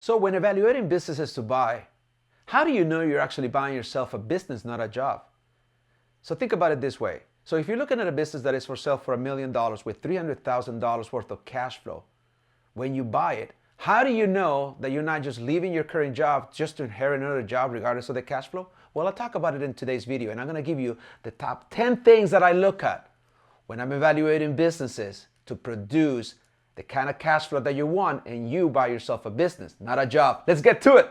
So when evaluating businesses to buy, how do you know you're actually buying yourself a business, not a job? So think about it this way. So if you're looking at a business that is for sale for $1 million with $300,000 worth of cash flow, when you buy it, how do you know that you're not just leaving your current job just to inherit another job regardless of the cash flow? Well, I'll talk about it in today's video, and I'm going to give you the top 10 things that I look at when I'm evaluating businesses to produce the kind of cash flow that you want, and you buy yourself a business, not a job. Let's get to it.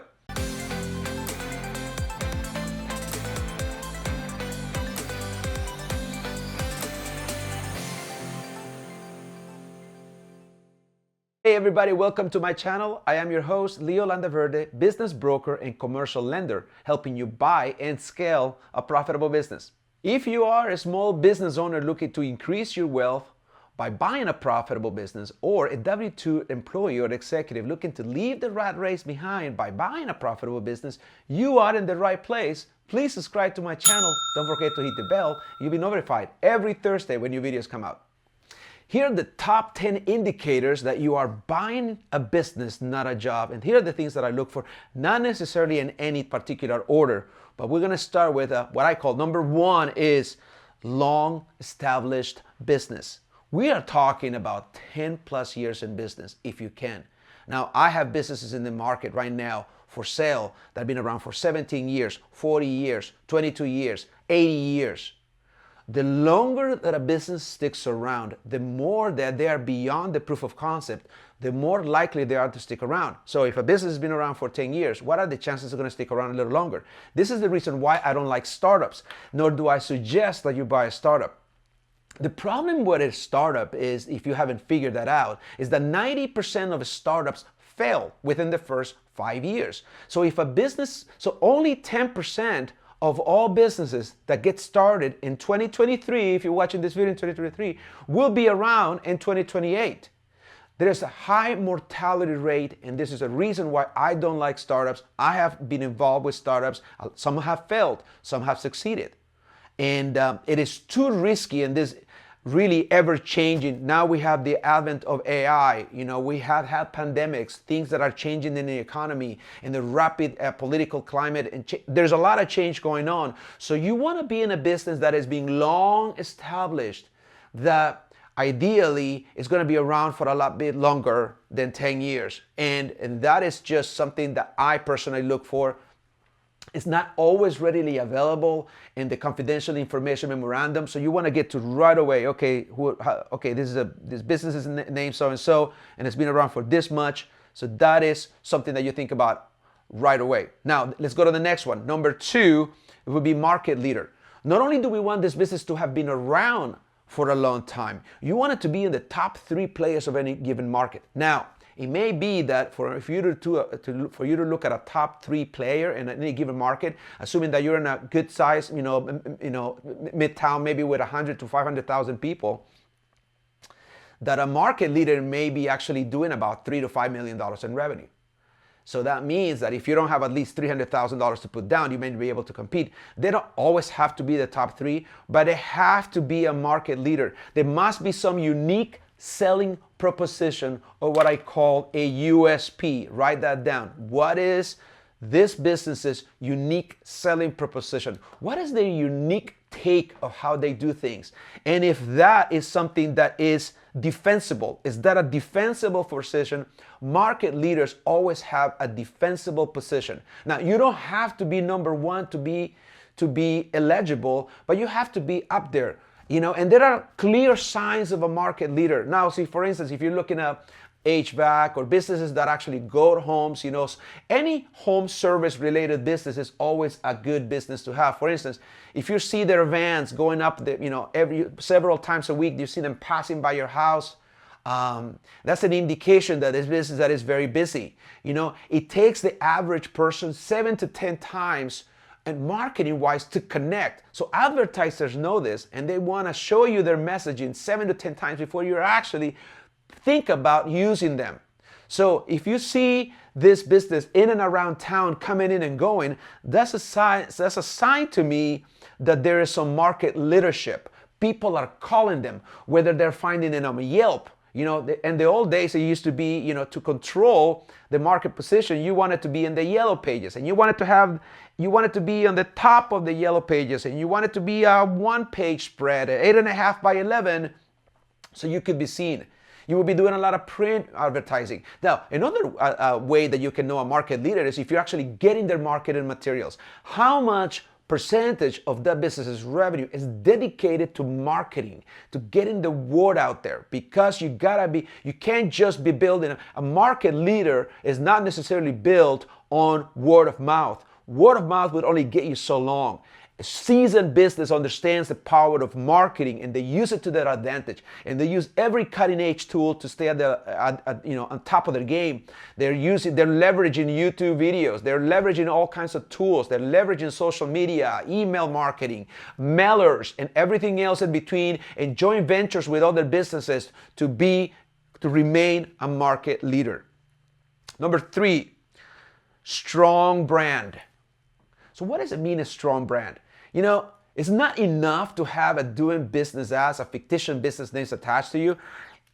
Hey everybody, welcome to my channel. I am your host, Leo Landaverde, business broker and commercial lender, helping you buy and scale a profitable business. If you are a small business owner looking to increase your wealth by buying a profitable business, or a W-2 employee or executive looking to leave the rat race behind by buying a profitable business, you are in the right place. Please subscribe to my channel. Don't forget to hit the bell. You'll be notified every Thursday when new videos come out. Here are the top 10 indicators that you are buying a business, not a job. And here are the things that I look for, not necessarily in any particular order, but we're going to start with what I call number one is long established business. We are talking about 10 plus years in business, if you can. Now, I have businesses in the market right now for sale that have been around for 17 years, 40 years, 22 years, 80 years. The longer that a business sticks around, the more that they are beyond the proof of concept, the more likely they are to stick around. So if a business has been around for 10 years, what are the chances they're going to stick around a little longer? This is the reason why I don't like startups, nor do I suggest that you buy a startup. The problem with a startup is, if you haven't figured that out, is that 90% of startups fail within the first 5 years. So if a business, so only 10% of all businesses that get started in 2023, if you're watching this video in 2023, will be around in 2028. There's a high mortality rate, and this is a reason why I don't like startups. I have been involved with startups. Some have failed, some have succeeded. And it is too risky, and this really ever changing. Now we have the advent of AI. You know, we have had pandemics, things that are changing in the economy, in the rapid political climate, and there's a lot of change going on. So you want to be in a business that is being long established, that ideally is going to be around for a lot bit longer than 10 years. And that is just something that I personally look for. It's not always readily available in the confidential information memorandum, so you want to get to right away. Okay, this business is named so and so, and it's been around for this much. So that is something that you think about right away. Now let's go to the next one. Number two, it would be market leader. Not only do we want this business to have been around for a long time, you want it to be in the top 3 players of any given market. Now, it may be that for you to look at a top 3 player in any given market, assuming that you're in a good size, midtown, maybe with 100 to 500,000 people, that a market leader may be actually doing about $3 to $5 million in revenue. So that means that if you don't have at least $300,000 to put down, you may be able to compete. They don't always have to be the top 3, but they have to be a market leader. There must be some unique selling proposition, or what I call a USP. Write that down. What is this business's unique selling proposition? What is their unique take of how they do things? And if that is something that is defensible, is that a defensible position? Market leaders always have a defensible position. Now, you don't have to be number 1 to be eligible, but you have to be up there. You know, and there are clear signs of a market leader. Now, see, for instance, if you're looking at HVAC or businesses that actually go to homes, you know, any home service related business is always a good business to have. For instance, if you see their vans going up, several times a week, you see them passing by your house, that's an indication that this business that is very busy. You know, it takes the average person 7 to 10 times and marketing wise to connect. So advertisers know this, and they want to show you their messaging 7 to 10 times before you actually think about using them. So if you see this business in and around town coming in and going, that's a sign to me that there is some market leadership. People are calling them, whether they're finding it on Yelp, In the old days, it used to be, to control the market position, you wanted to be in the yellow pages, and you wanted to be on the top of the yellow pages, and you wanted to be a one-page spread, 8.5 by 11, so you could be seen. You will be doing a lot of print advertising. Now, another way that you can know a market leader is if you're actually getting their marketing materials. How much percentage of that business's revenue is dedicated to marketing, to getting the word out there? Because you can't just be building. A market leader is not necessarily built on word of mouth. Word of mouth would only get you so long. A seasoned business understands the power of marketing, and they use it to their advantage. And they use every cutting-edge tool to stay on top of their game. They're leveraging YouTube videos. They're leveraging all kinds of tools. They're leveraging social media, email marketing, mailers, and everything else in between, and joint ventures with other businesses to remain a market leader. Number 3, strong brand. So what does it mean, a strong brand? It's not enough to have a doing business as a fictitious business names attached to you.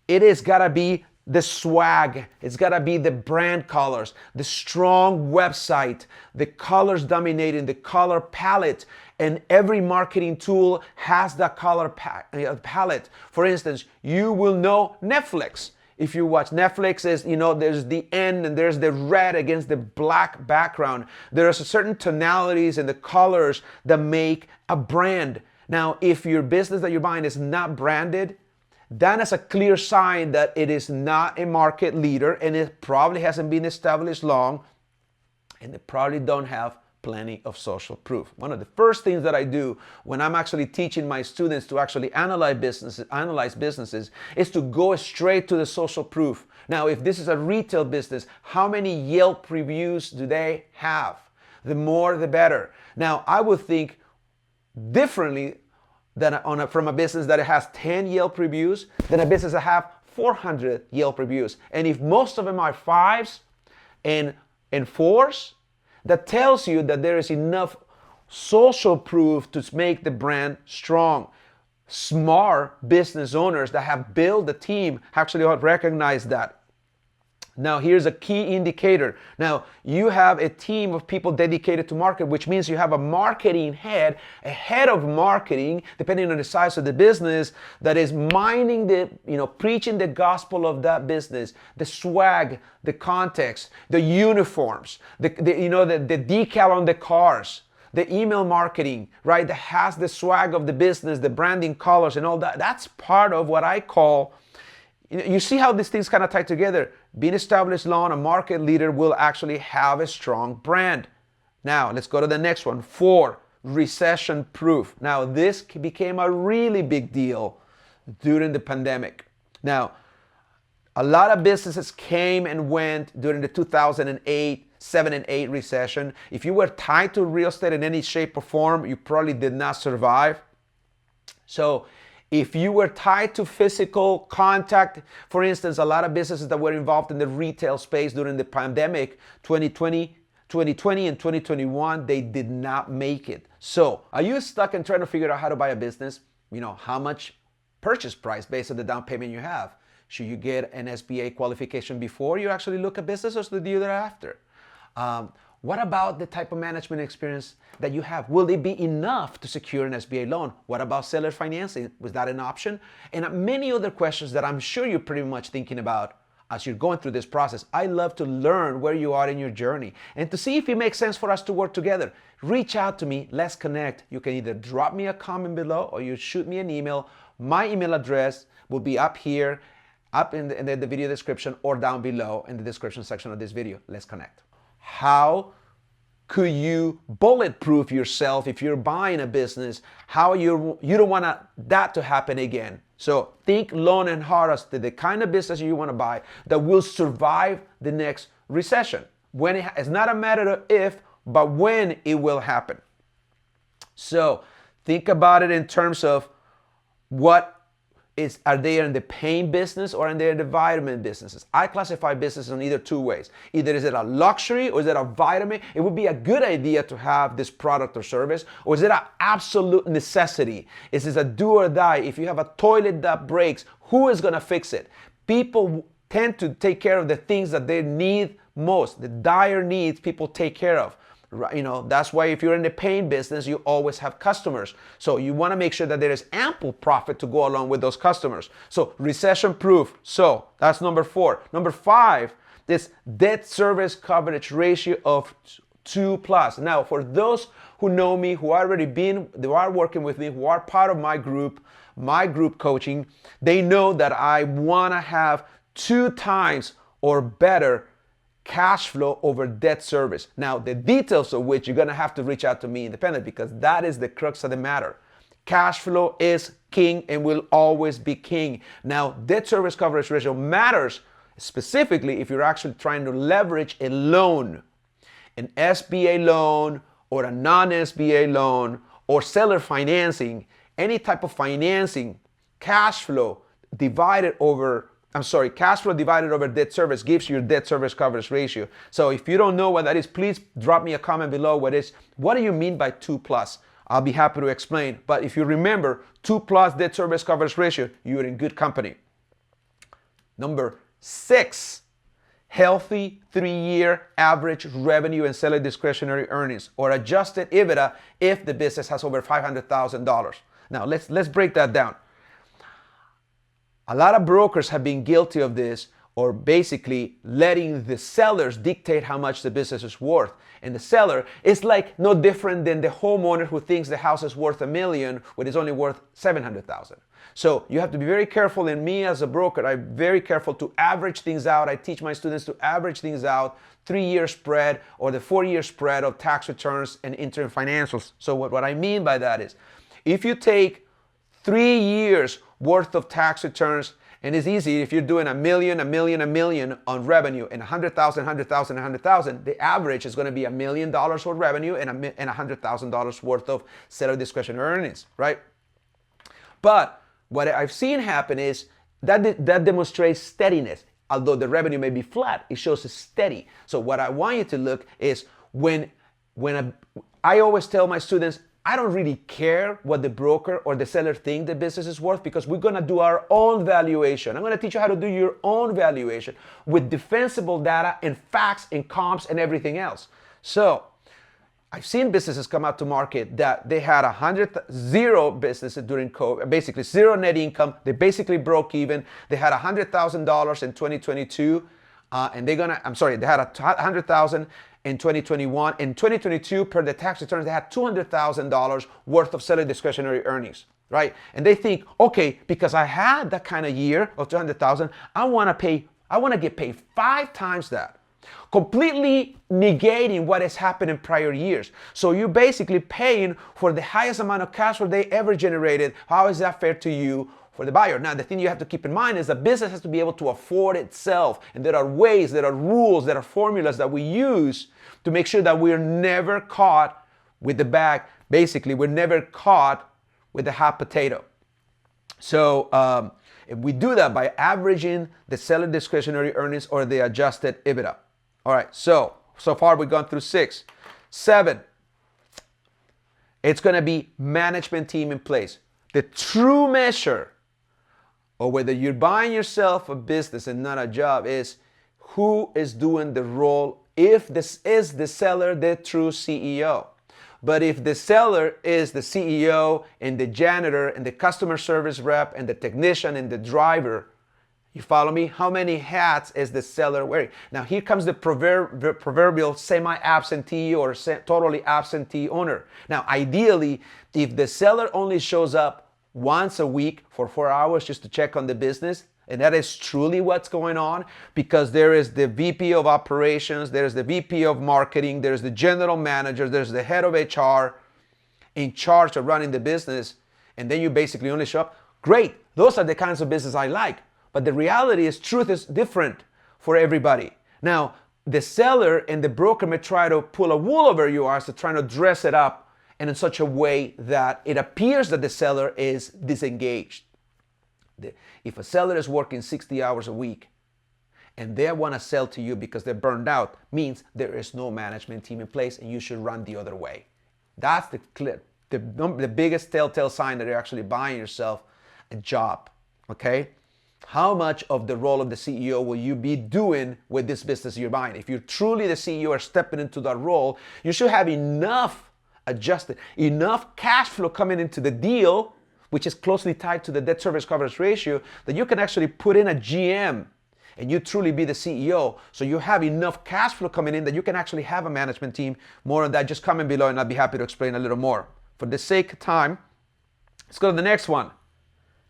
It has got to be the swag. It's got to be the brand colors, the strong website, the colors dominating, the color palette. And every marketing tool has that color palette. For instance, you will know Netflix. If you watch Netflix, there's the N and there's the red against the black background. There are certain tonalities and the colors that make a brand. Now, if your business that you're buying is not branded, that is a clear sign that it is not a market leader, and it probably hasn't been established long, and they probably don't have plenty of social proof. One of the first things that I do when I'm actually teaching my students to actually analyze businesses is to go straight to the social proof. Now, if this is a retail business, how many Yelp reviews do they have? The more, the better. Now, I would think differently than from a business that has 10 Yelp reviews than a business that have 400 Yelp reviews. And if most of them are 5s and 4s, that tells you that there is enough social proof to make the brand strong. Smart business owners that have built the team actually recognize that. Now, here's a key indicator. Now, you have a team of people dedicated to market, which means you have a marketing head, a head of marketing, depending on the size of the business, that is preaching the gospel of that business, the swag, the context, the uniforms, the decal on the cars, the email marketing, right, that has the swag of the business, the branding colors and all that. That's part of what I call, you see how these things kind of tie together. Being established long, a market leader will actually have a strong brand. Now, let's go to the next one. 4, recession proof. Now, this became a really big deal during the pandemic. Now, a lot of businesses came and went during the 2008, 7 and 8 recession. If you were tied to real estate in any shape or form, you probably did not survive. So, if you were tied to physical contact, for instance, a lot of businesses that were involved in the retail space during the pandemic, 2020 and 2021, they did not make it. So, are you stuck and trying to figure out how to buy a business? How much purchase price based on the down payment you have? Should you get an SBA qualification before you actually look at business, or should you do that after? What about the type of management experience that you have? Will it be enough to secure an SBA loan? What about seller financing? Was that an option? And many other questions that I'm sure you're pretty much thinking about as you're going through this process. I love to learn where you are in your journey and to see if it makes sense for us to work together. Reach out to me. Let's connect. You can either drop me a comment below or you shoot me an email. My email address will be up here, up in the video description, or down below in the description section of this video. Let's connect. How could you bulletproof yourself if you're buying a business? How you don't want that to happen again. So think long and hard as to the kind of business you want to buy that will survive the next recession. It's not a matter of if, but when it will happen. So think about it in terms of are they in the pain business or are they in the vitamin businesses? I classify businesses in either two ways. Either is it a luxury or is it a vitamin? It would be a good idea to have this product or service, or is it an absolute necessity? Is this a do or die? If you have a toilet that breaks, who is going to fix it? People tend to take care of the things that they need most, the dire needs people take care of. That's why if you're in the paint business, you always have customers. So you want to make sure that there is ample profit to go along with those customers. So recession proof. So that's number 4. Number 5, this debt service coverage ratio of 2+. Now, for those who know me, who are working with me, who are part of my group coaching, they know that I want to have 2 times or better cash flow over debt service. Now, the details of which you're going to have to reach out to me independent, because that is the crux of the matter. Cash flow is king and will always be king. Now, debt service coverage ratio matters specifically if you're actually trying to leverage a loan, an SBA loan or a non-SBA loan or seller financing, any type of financing. Cash flow divided over debt service gives you your debt service coverage ratio. So if you don't know what that is, please drop me a comment below. What do you mean by 2+? I'll be happy to explain. But if you remember 2+ debt service coverage ratio, you're in good company. Number 6, healthy 3-year average revenue and seller discretionary earnings, or adjusted EBITDA if the business has over $500,000. Now let's break that down. A lot of brokers have been guilty of this, or basically letting the sellers dictate how much the business is worth. And the seller is like no different than the homeowner who thinks the house is worth $1 million when it's only worth $700,000. So you have to be very careful, and me as a broker, I'm very careful to average things out. I teach my students to average things out, 3-year spread or the 4-year spread of tax returns and interim financials. So what I mean by that is, if you take 3 years worth of tax returns, and it's easy if you're doing $1 million on revenue and $100,000, the average is going to be $1 million worth of revenue and $100,000 worth of seller discretionary earnings, right? But what I've seen happen is that demonstrates steadiness. Although the revenue may be flat, it shows it's steady. So what I want you to look is I always tell my students, I don't really care what the broker or the seller think the business is worth, because we're going to do our own valuation. I'm going to teach you how to do your own valuation with defensible data and facts and comps and everything else. So I've seen businesses come out to market that they had 0 businesses during COVID, basically 0 net income. They basically broke even. They had $100,000 in 2022, they had $100,000 in 2021. In 2022, per the tax returns, they had $200,000 worth of seller discretionary earnings, right? And they think, okay, because I had that kind of year of $200,000, I want to get paid 5 times that, completely negating what has happened in prior years. So you're basically paying for the highest amount of cash flow they ever generated. How is that fair to you? For the buyer. Now, the thing you have to keep in mind is that business has to be able to afford itself. And there are ways, there are rules, there are formulas that we use to make sure that we're never caught with the bag. Basically, we're never caught with the hot potato. So if we do that by averaging the seller discretionary earnings or the adjusted EBITDA. All right, so far we've gone through 6. 7, it's going to be management team in place. The true measure or whether you're buying yourself a business and not a job is who is doing the role. If this is the seller, the true CEO. But if the seller is the CEO and the janitor and the customer service rep and the technician and the driver, you follow me? How many hats is the seller wearing? Now here comes the proverbial semi-absentee or totally absentee owner. Now ideally, if the seller only shows up once a week for 4 hours just to check on the business, and that is truly what's going on, because there is the VP of operations, there's the VP of marketing, there's the general manager, there's the head of HR in charge of running the business, and then you basically only show up. Great, those are the kinds of business I like. But the reality is, truth is different for everybody. Now, the seller and the broker may try to pull a wool over your eyes to try to dress it up and in such a way that it appears that the seller is disengaged. If a seller is working 60 hours a week and they want to sell to you because they're burned out, means there is no management team in place and you should run the other way. That's the biggest telltale sign that you're actually buying yourself a job, okay? How much of the role of the CEO will you be doing with this business you're buying? If you're truly the CEO or stepping into that role, you should have enough enough cash flow coming into the deal, which is closely tied to the debt service coverage ratio, that you can actually put in a GM and you truly be the CEO. So you have enough cash flow coming in that you can actually have a management team. More on that, just comment below and I'll be happy to explain a little more. For the sake of time, let's go to the next one.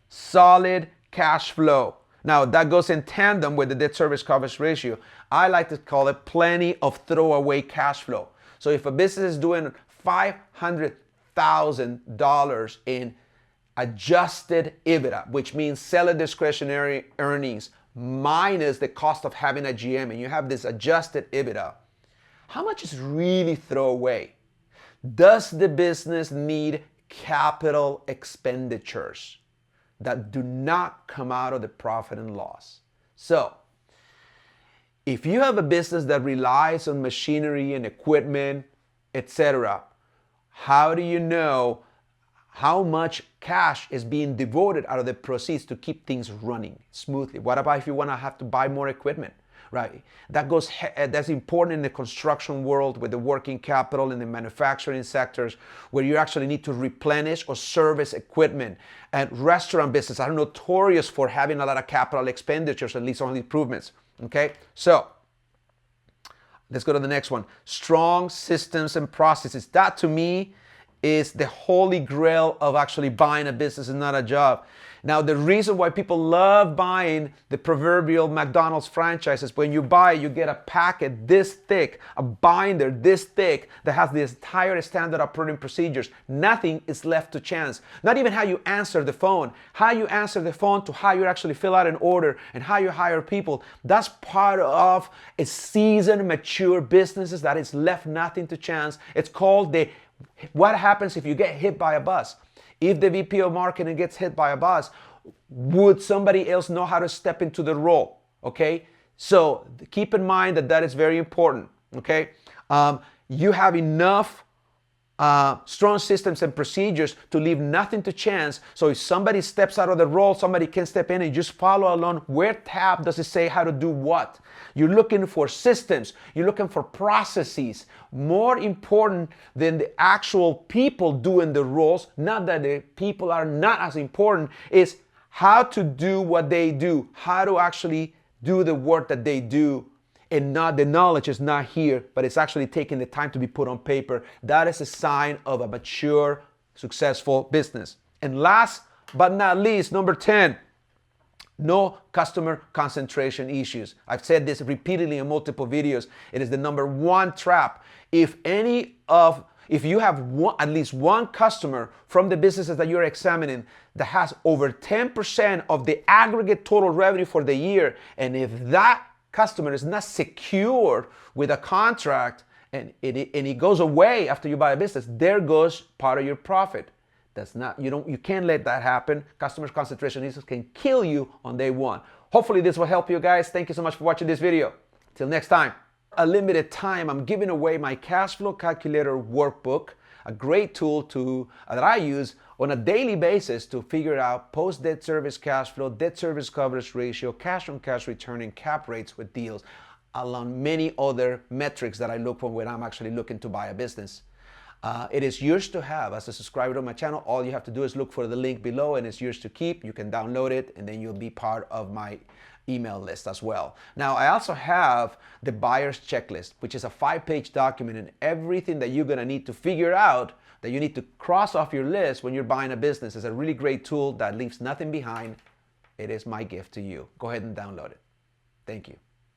Solid cash flow. Now that goes in tandem with the debt service coverage ratio. I like to call it plenty of throwaway cash flow. So if a business is doing $500,000 in adjusted EBITDA, which means seller discretionary earnings minus the cost of having a GM, and you have this adjusted EBITDA, how much is really throwaway? Does the business need capital expenditures that do not come out of the profit and loss? So if you have a business that relies on machinery and equipment, etc., how do you know how much cash is being devoted out of the proceeds to keep things running smoothly? What about if you want to have to buy more equipment, right? That's important in the construction world with the working capital in the manufacturing sectors where you actually need to replenish or service equipment. And restaurant business are notorious for having a lot of capital expenditures, at least on improvements, okay? So let's go to the next one. Strong systems and processes. That to me is the holy grail of actually buying a business and not a job. Now, the reason why people love buying the proverbial McDonald's franchises, when you buy, you get a packet this thick, a binder this thick that has the entire standard operating procedures. Nothing is left to chance. Not even how you answer the phone. How you answer the phone to how you actually fill out an order and how you hire people. That's part of a seasoned, mature businesses that is left nothing to chance. It's called what happens if you get hit by a bus? If the VP of marketing gets hit by a bus, would somebody else know how to step into the role? Okay, so keep in mind that is very important. Okay, you have enough strong systems and procedures to leave nothing to chance. So if somebody steps out of the role, somebody can step in and just follow along. Where tab does it say how to do what? You're looking for systems. You're looking for processes. More important than the actual people doing the roles, not that the people are not as important, is how to do what they do, how to actually do the work that they do. And not the knowledge is not here, but it's actually taking the time to be put on paper. That is a sign of a mature, successful business. And last but not least, number 10, no customer concentration issues. I've said this repeatedly in multiple videos. It is the number one trap. If you have at least one customer from the businesses that you're examining that has over 10% of the aggregate total revenue for the year, and if that customer is not secured with a contract and it goes away after you buy a business, there goes part of your profit. You can't let that happen. Customer concentration issues can kill you on day one. Hopefully this will help you guys. Thank you so much for watching this video. Till next time. A limited time, I'm giving away my cash flow calculator workbook, a great tool that I use on a daily basis to figure out post-debt service cash flow, debt service coverage ratio, cash on cash return, and cap rates with deals, along many other metrics that I look for when I'm actually looking to buy a business. It is yours to have. As a subscriber to my channel, all you have to do is look for the link below and it's yours to keep. You can download it and then you'll be part of my email list as well. Now, I also have the buyer's checklist, which is a 5-page document and everything that you're gonna need to figure out that you need to cross off your list when you're buying a business. It's a really great tool that leaves nothing behind. It is my gift to you. Go ahead and download it. Thank you.